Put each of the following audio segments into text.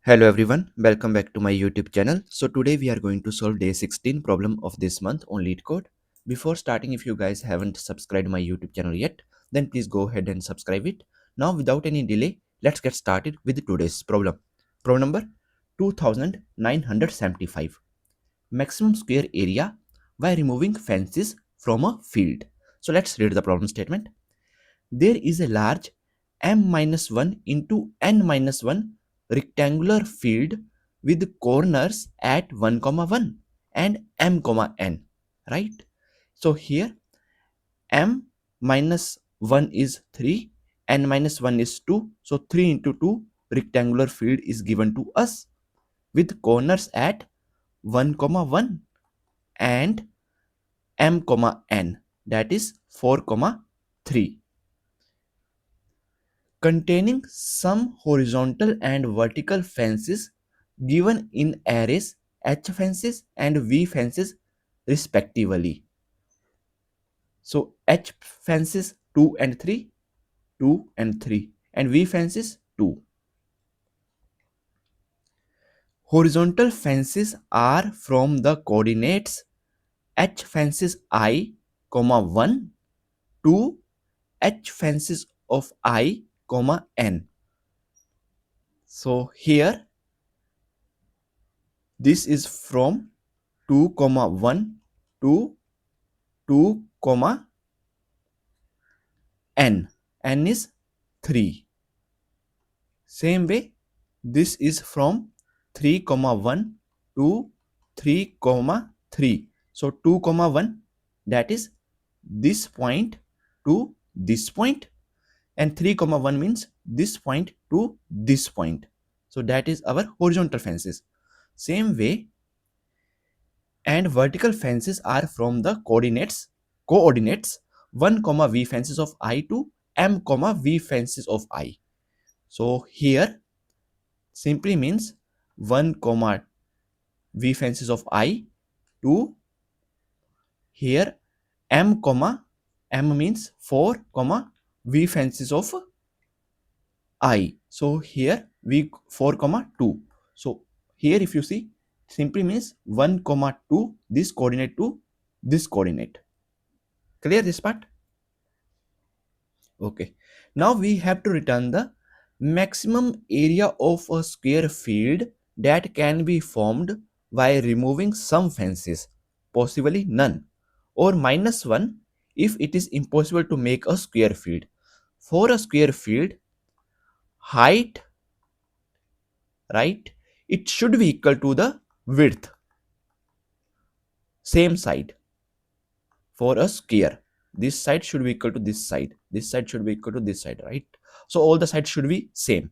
Hello everyone, welcome back to my YouTube channel. So today we are going to solve day 16 problem of this month on LeetCode. Before starting, if you guys haven't subscribed my YouTube channel yet, then please go ahead and subscribe it. Now without any delay, let's get started with today's problem. Problem number 2975. Maximum square area by removing fences from a field. So let's read the problem statement. There is a large m-1 into n-1 rectangular field with corners at 1, 1 and m, right? So here m minus 1 is 3, n minus 1 is 2. So 3 into 2 rectangular field is given to us with corners at 1, 1 and m, n, that is 4, 3. Containing some horizontal and vertical fences given in arrays H fences and V fences respectively. So H fences 2 and 3, 2 and 3, and V fences 2. Horizontal fences are from the coordinates H fences I, 1 to H fences of I, n. So here this is from 2, 1 to 2, n. N is 3. Same way, this is from 3, 1 to 3, 3. So 2, 1, that is this point to this point, and 3, 1 means this point to this point. So that is our horizontal fences. Same way, and vertical fences are from the coordinates 1, v fences of I to m, v fences of I. So here simply means 1, v fences of I to here m, means 4, v fences of I. So here v 4, 2. So here if you see, simply means 1, 2 this coordinate to this coordinate. Clear this part? Okay. Now we have to return the maximum area of a square field that can be formed by removing some fences, possibly none, or -1 if it is impossible to make a square field. For a square field, height, right, it should be equal to the width, same side. For a square, this side should be equal to this side, this side should be equal to this side, right? So all the sides should be same.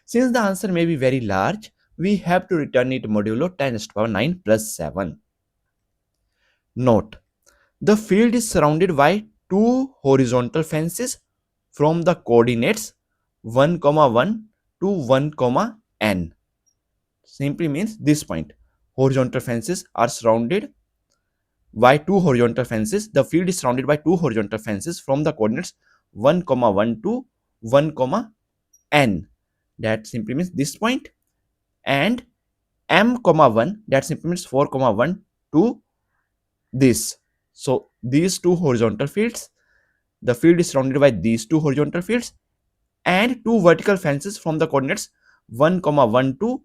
Since the answer may be very large, we have to return it modulo 10 to the power 9 plus 7. Note, the field is surrounded by two horizontal fences from the coordinates 1, 1 to 1, n. Simply means this point. Horizontal fences are surrounded by two horizontal fences. The field is surrounded by two horizontal fences from the coordinates 1, 1 to 1, n. That simply means this point, and m, 1, that simply means 4, 1 to this. So these two horizontal fields, the field is surrounded by these two horizontal fields and two vertical fences from the coordinates 1, 1 to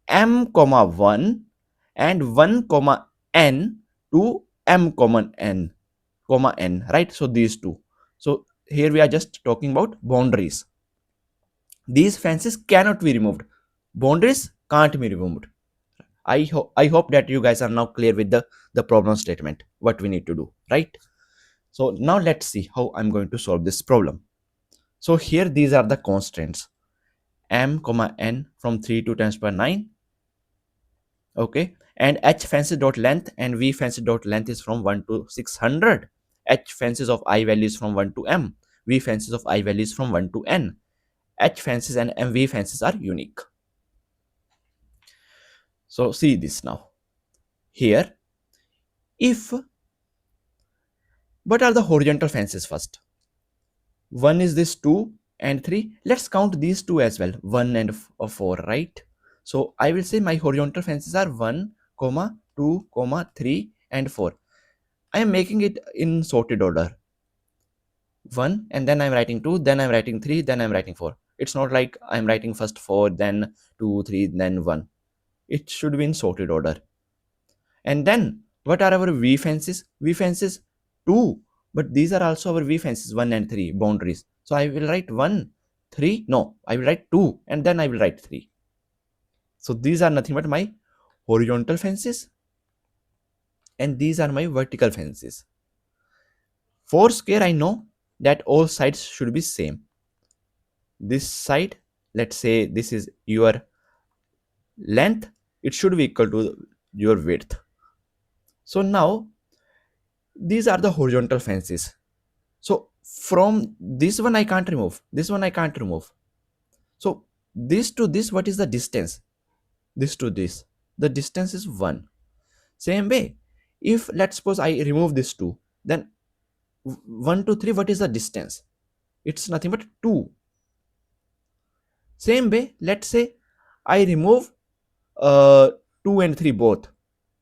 m, 1 and 1, n to m, n, right? So these two. So here we are just talking about boundaries. These fences cannot be removed. Boundaries can't be removed. I hope that you guys are now clear with the problem statement, what we need to do, right? So now let's see how I'm going to solve this problem. So here these are the constraints: m, n from 3 to 10 to the power 9. Okay, and h fences dot length and v fences dot length is from 1 to 600. H fences of I values from 1 to m. V fences of I values from 1 to n. H fences and MV fences are unique. So see this now. Here, if what are the horizontal fences first? One is this 2 and 3. Let's count these two as well, 1 and 4, right? So I will say my horizontal fences are 1, comma 2, comma 3 and 4. I am making it in sorted order. 1 and then I'm writing 2, then I'm writing 3, then I'm writing 4. It's not like I'm writing first 4, then 2, 3, then 1. It should be in sorted order. And then what are our V fences? V fences 2, but these are also our V fences 1 and 3 boundaries. So I will write 1, 3, no, I will write 2 and then I will write 3. So these are nothing but my horizontal fences and these are my vertical fences. For square, I know that all sides should be same. This side, let's say this is your length, it should be equal to your width. So now these are the horizontal fences. So from this one I can't remove, this one I can't remove. So this to this, what is the distance? This to this, the distance is 1. Same way, if let's suppose I remove this 2, then 1 to 3, what is the distance? It's nothing but 2. Same way, let's say I remove 2 and 3 both.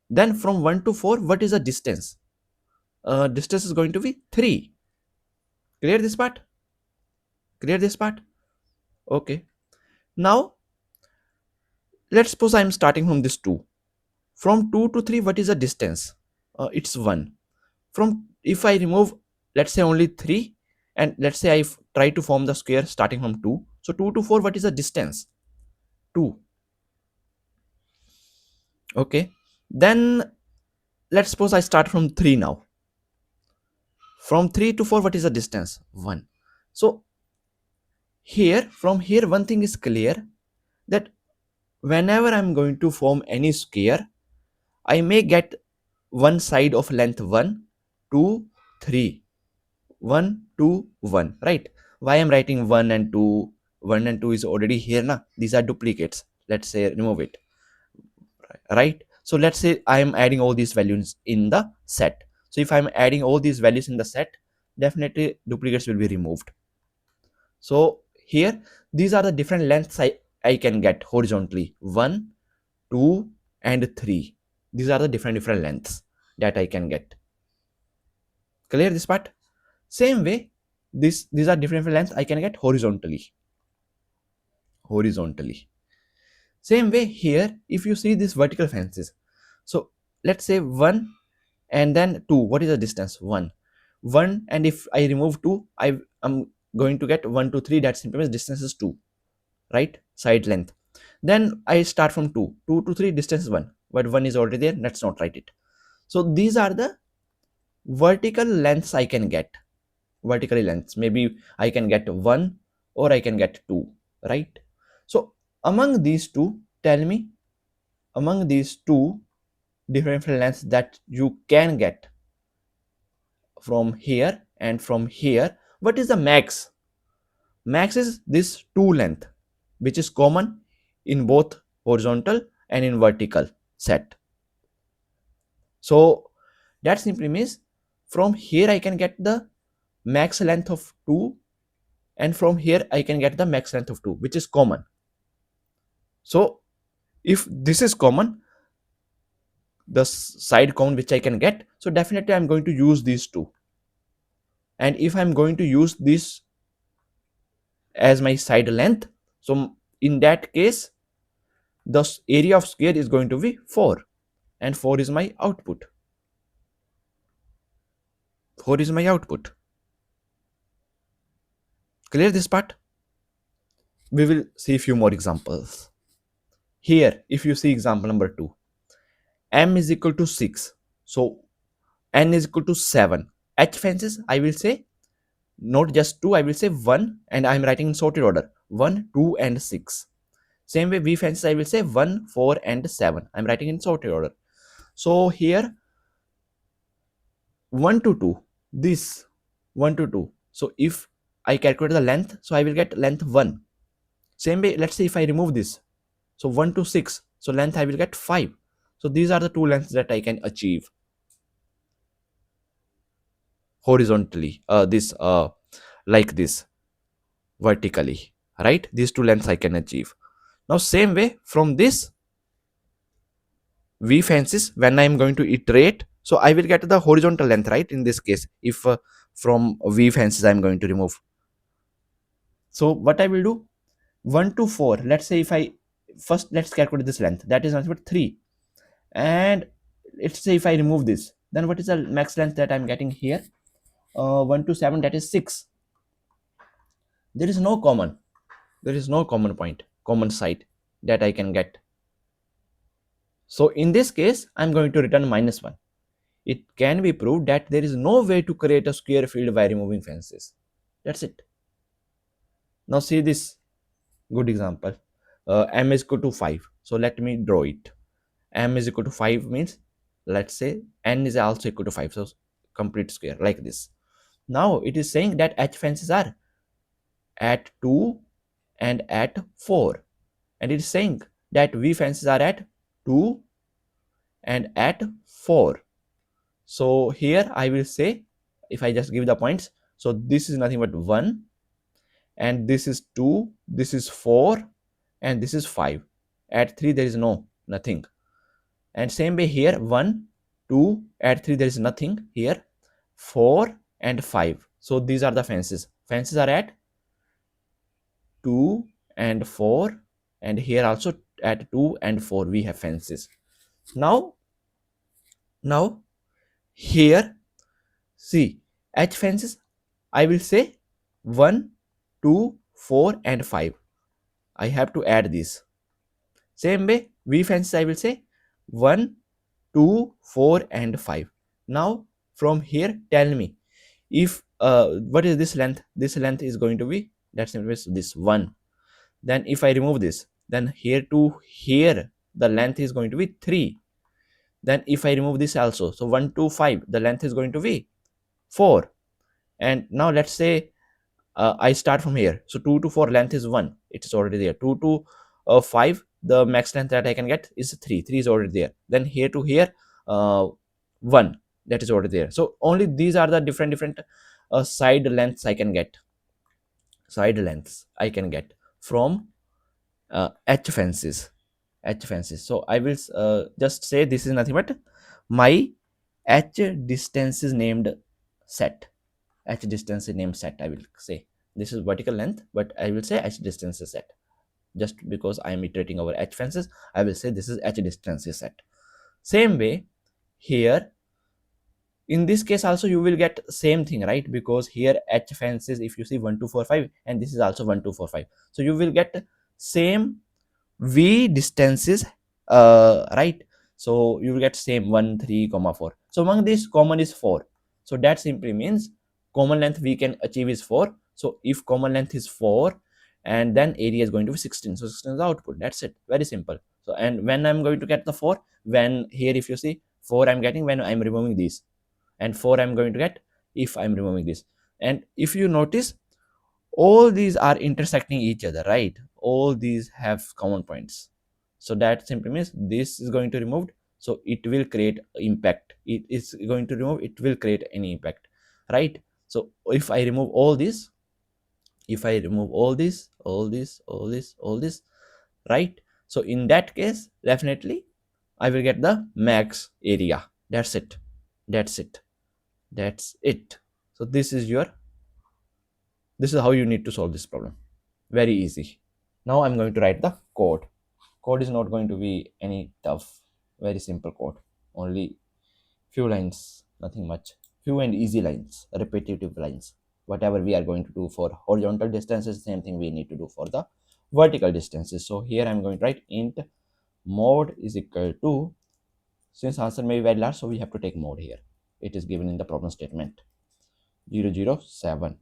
Then from 1 to 4, what is the distance? Distance is going to be 3. Clear this part? Clear this part? Okay. Now, let's suppose I'm starting from this 2. From 2 to 3, what is the distance? It's 1. From, if I remove, let's say only 3, and let's say I try to form the square starting from 2. So 2 to 4, what is the distance? 2. Okay. Then let's suppose I start from 3 now. From 3 to 4, what is the distance? 1. So here, from here, one thing is clear, that whenever I'm going to form any square, I may get one side of length 1, 2, 3. 1, 2, 1, right? Why I'm writing 1 and 2? 1 and 2 is already here, na? These are duplicates. Let's say remove it, right? So let's say I am adding all these values in the set. So if I'm adding all these values in the set, definitely duplicates will be removed. So here, these are the different lengths I can get horizontally. 1, 2 and 3. These are the different lengths that I can get. Clear this part? Same way, these are different lengths I can get horizontally. Same way here, if you see these vertical fences. So let's say 1 and then 2. What is the distance? 1. 1, and if I remove 2, I'm going to get 1 to 3. That simply means distance is 2, right? Side length. Then I start from 2. 2 to 3, distance is 1. But 1 is already there. Let's not write it. So these are the vertical lengths I can get. Vertically lengths. Maybe I can get 1 or I can get 2, right? So among these two, tell me, among these two different lengths that you can get from here and from here, what is the max? Max is this 2 length, which is common in both horizontal and in vertical set. So that simply means from here I can get the max length of 2, and from here I can get the max length of 2, which is common. So if this is common, the side count which I can get, so definitely I'm going to use these two. And if I'm going to use this as my side length, so in that case the area of square is going to be 4, and 4 is my output. 4 is my output. Clear this part? We will see a few more examples. Here, if you see example number 2, m is equal to 6, so n is equal to 7. H fences, I will say not just 2, I will say 1, and I am writing in sorted order 1, 2 and 6. Same way V fences, I will say 1, 4 and 7. I am writing in sorted order. So here 1 to 2, this 1 to 2. So if I calculate the length, so I will get length 1. Same way, let's say if I remove this, so 1 to 6, so length I will get 5. So these are the two lengths that I can achieve horizontally, this like this vertically, right? These two lengths I can achieve. Now same way from this v fences, when I am going to iterate, so I will get the horizontal length, right? In this case, if from v fences I am going to remove. So what I will do, 1 to 4, let's say if I first, let's calculate this length, that is nothing but 3. And let's say if I remove this, then what is the max length that I'm getting here? 1 to 7, that is 6. There is no common, there is no common point, common side that I can get. So in this case, I'm going to return -1. It can be proved that there is no way to create a square field by removing fences. That's it. Now see this good example. M is equal to 5. So let me draw it. M is equal to 5 means, let's say n is also equal to 5. So complete square like this. Now it is saying that h fences are at 2 and at 4. And it is saying that v fences are at 2 and at 4. So here I will say, if I just give the points, so this is nothing but 1, and this is 2, this is 4, and this is 5. At 3 there is nothing. And same way here, 1, 2, at 3 there is nothing here, 4 and 5. So these are the fences. Fences are at 2 and 4, and here also at 2 and 4 we have fences. Now here, see, h fences I will say 1, 2, 4 and 5. I have to add this. Same way v fences I will say 1, 2, 4 and 5. Now from here tell me, if what is this length? This length is going to be, that's this 1. Then if I remove this, then here to here the length is going to be 3. Then if I remove this also, so 1 to 5 the length is going to be 4. And now let's say I start from here, so 2 to 4 length is 1, it's already there. 2 to 5 the max length that I can get is 3 is already there. Then here to here 1, that is already there. So only these are the different side lengths I can get, from h fences. So I will just say this is nothing but my h distances named set. H distance named set, I will say. This is vertical length, but I will say h distance set. Just because I am iterating over h fences, I will say this is h distance set. Same way here, in this case also you will get same thing, right? Because here h fences, if you see 1 2 4 5, and this is also 1 2 4 5, so you will get same v distances, right? So you will get same 1 3 comma 4. So among these common is 4. So that simply means common length we can achieve is 4. So if common length is 4, and then area is going to be 16, so 16 is the output. That's it, very simple. So and when I'm going to get the 4, when here if you see 4 I'm getting when I'm removing these, and 4 I'm going to get if I'm removing this. And if you notice, all these are intersecting each other, right? All these have common points. So that simply means this is going to removed, so it will create impact. It is going to remove, it will create any impact, right? So if I remove all this, if I remove all this, all this, right? So in that case definitely I will get the max area. That's it, that's it, that's it. So this is your, this is how you need to solve this problem. Very easy. Now I'm going to write the code. Code is not going to be any tough, very simple code. Only few lines, nothing much. Few and easy lines, repetitive lines. Whatever we are going to do for horizontal distances, same thing we need to do for the vertical distances. So here I'm going to write int mode is equal to, since answer may be very large, so we have to take mode here. It is given in the problem statement 007.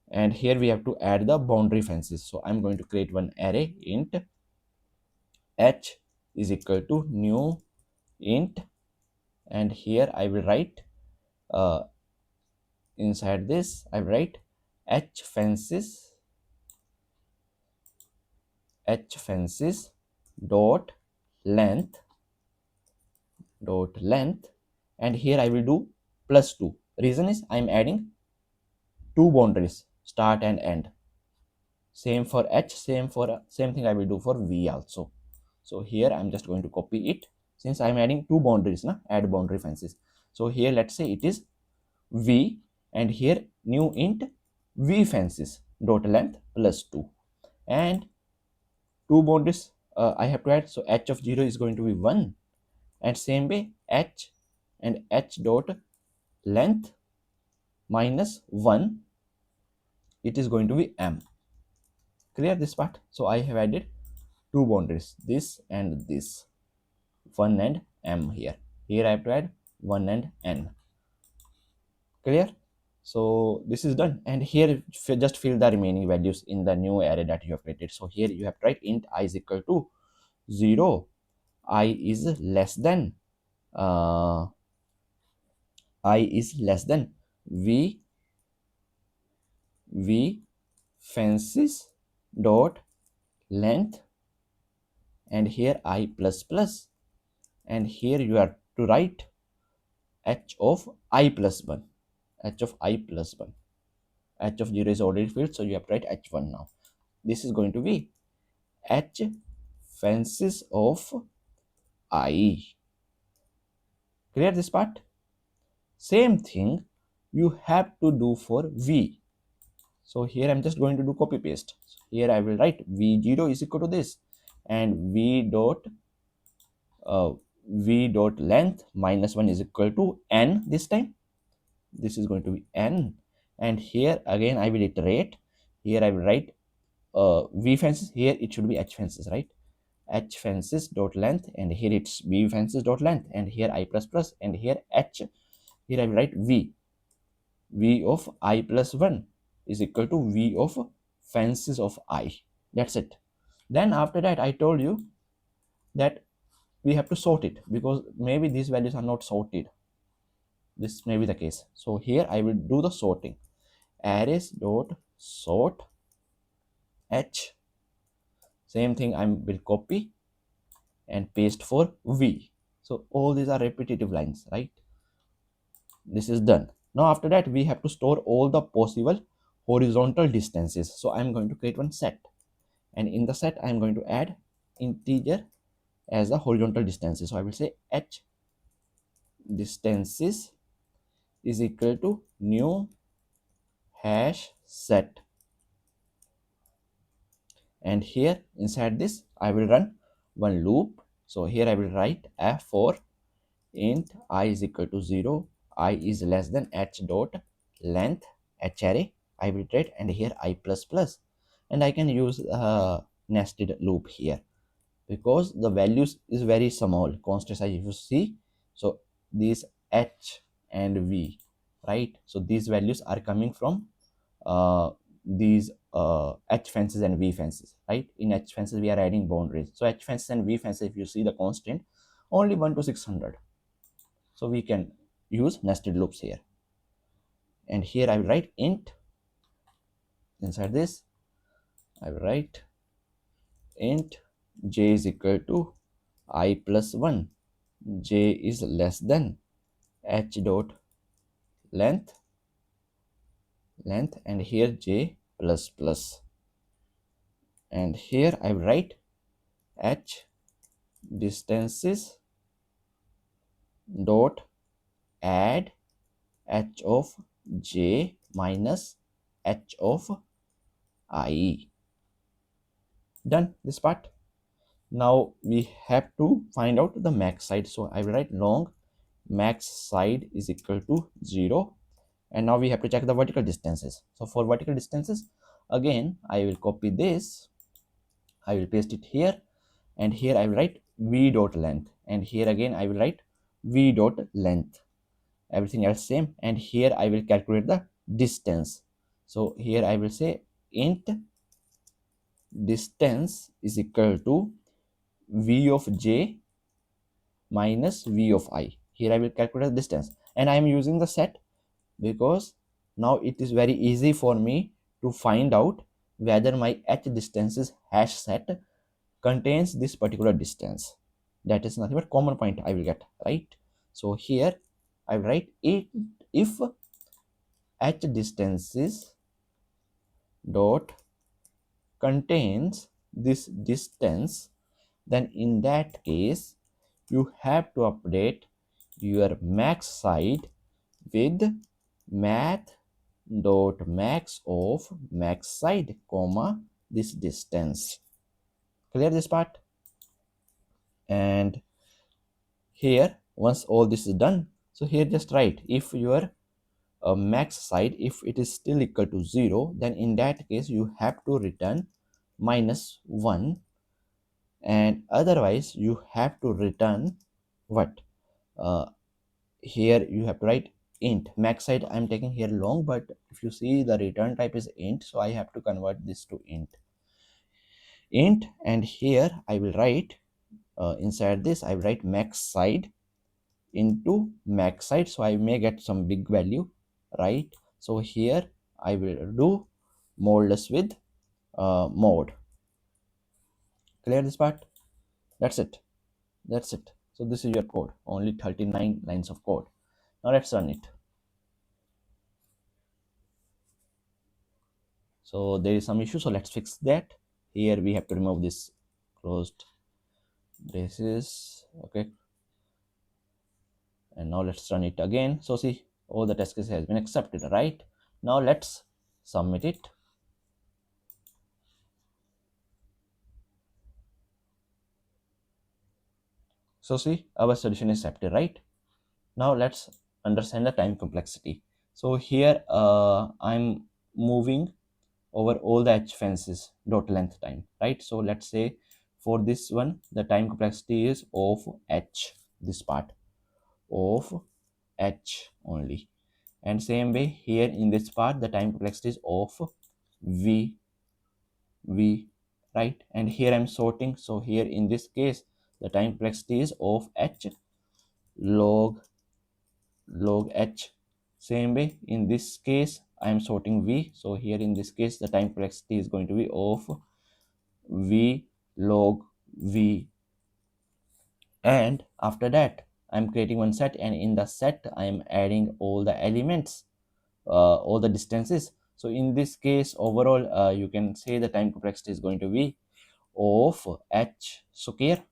And here we have to add the boundary fences. So I'm going to create one array int h is equal to new int, and here I will write inside this I will write h fences dot length, and here I will do +2. Reason is I'm adding two boundaries, start and end. Same for h, same thing I will do for v also. So here I'm just going to copy it, since I'm adding two boundaries na, add boundary fences. So here let's say it is v, and here new int v fences dot length plus 2, and two boundaries I have to add. So h of 0 is going to be 1, and same way h and h dot length minus 1, it is going to be m. Clear this part? So I have added two boundaries, this and this, 1 and m here. Here I have to add 1 and n. Clear? So this is done, and here just fill the remaining values in the new array that you have created. So here you have to write int I is equal to 0, I is less than uh, I is less than v fences dot length, and here I plus plus, and here you have to write h of I plus 1, h of I plus 1. H of 0 is already filled, so you have to write h1 now. This is going to be h fences of I. Clear this part? Same thing you have to do for v. So here I'm just going to do copy paste. Here I will write v0 is equal to this, and v dot length minus 1 is equal to n. This time this is going to be n, and here again I will iterate. Here I will write v fences, here it should be h fences, right? H fences dot length, and here it's v fences dot length, and here I plus plus, and here h. Here I will write v of I plus 1 is equal to v of fences of I. That's it. Then after that I told you that we have to sort it, because maybe these values are not sorted. This may be the case. So here I will do the sorting. Arrays dot sort h. Same thing I will copy and paste for v. So all these are repetitive lines, right? This is done. Now after that we have to store all the possible horizontal distances. So I'm going to create one set, and in the set I'm going to add integer as the horizontal distances. So I will say h distances is equal to new hash set, and here inside this I will run one loop. So here I will write f for int I is equal to 0, I is less than h dot length h array I will write, and here I plus plus, and I can use a nested loop here because the values is very small constant size if you see. So these h and v, right? So these values are coming from these h fences and v fences, right? In h fences we are adding boundaries, so h fences and v fences, if you see the constant only 1 to 600, so we can use nested loops here. And here I will write int, inside this I will write int j is equal to I plus 1, j is less than h dot length, and here j plus plus, and here I will write h distances dot add h of j minus h of I. Done this part. Now we have to find out the max side. So I will write long max side is equal to 0, and now we have to check the vertical distances. So for vertical distances, again I will copy this, I will paste it here, and here I will write v dot length, and here again I will write v dot length, everything else same, and here I will calculate the distance. So here I will say int distance is equal to v of j minus v of I. Here I will calculate the distance, and I am using the set because now it is very easy for me to find out whether my h distances hash set contains this particular distance. That is nothing but common point I will get, right? So here I will write it if h distances dot contains this distance, then in that case you have to update your max side with math dot max of max side comma this distance. Clear this part? And here once all this is done, so here just write if your max side, if it is still equal to 0, then in that case you have to return -1, and otherwise you have to return what, uh, here you have to write int max side. I'm taking here long, but if you see the return type is int, so I have to convert this to int. And here I will write, inside this I will write max side into max side, so I may get some big value, right? So here I will do modulus with mode. Clear this part? That's it. That's it. So this is your code, only 39 lines of code. Now let's run it. So there is some issue, so let's fix that. Here we have to remove this closed braces. Okay, and now let's run it again. So see, all the test cases has been accepted, right? Now let's submit it. So see, our solution is accepted, right? Now let's understand the time complexity. So here I'm moving over all the h fences dot length time, right? So let's say for this one the time complexity is of h, this part of h only, and same way here in this part the time complexity is of v, right? And here I'm sorting, so here in this case the time complexity is of h log h. Same way in this case I am sorting v, so here in this case the time complexity is going to be of v log v. And after that I'm creating one set, and in the set I am adding all the elements, all the distances. So in this case overall you can say the time complexity is going to be of h square,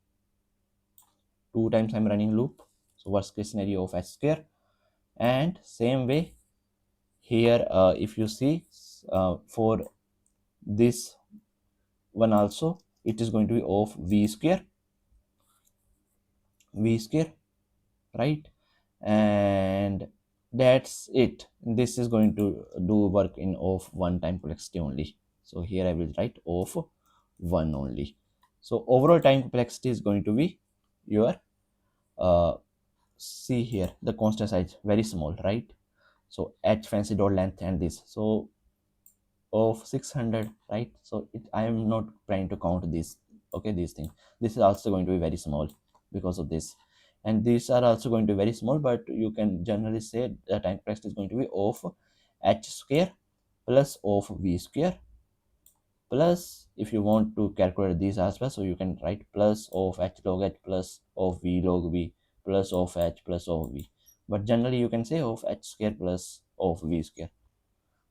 2 times I'm running loop, so worst case scenario of h square. And same way here if you see for this one also it is going to be of v square, right? And that's it. This is going to do work in of one time complexity only, so here I will write of 1 only. So overall time complexity is going to be your see here the constant size very small, right? So h fancy dot length and this, so of 600, right? So I am not trying to count this. Okay, these things, this is also going to be very small because of this, and these are also going to be very small, but you can generally say the time complexity is going to be of h square plus of v square, plus if you want to calculate these as well, so you can write plus of h log h plus of v log v plus of h plus of v, but generally you can say of h square plus of v square.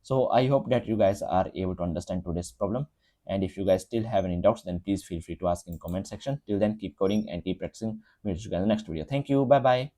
So I hope that you guys are able to understand today's problem. And if you guys still have any doubts, then please feel free to ask in comment section. Till then, keep coding and keep practicing. We'll see you guys in the next video. Thank you. Bye bye.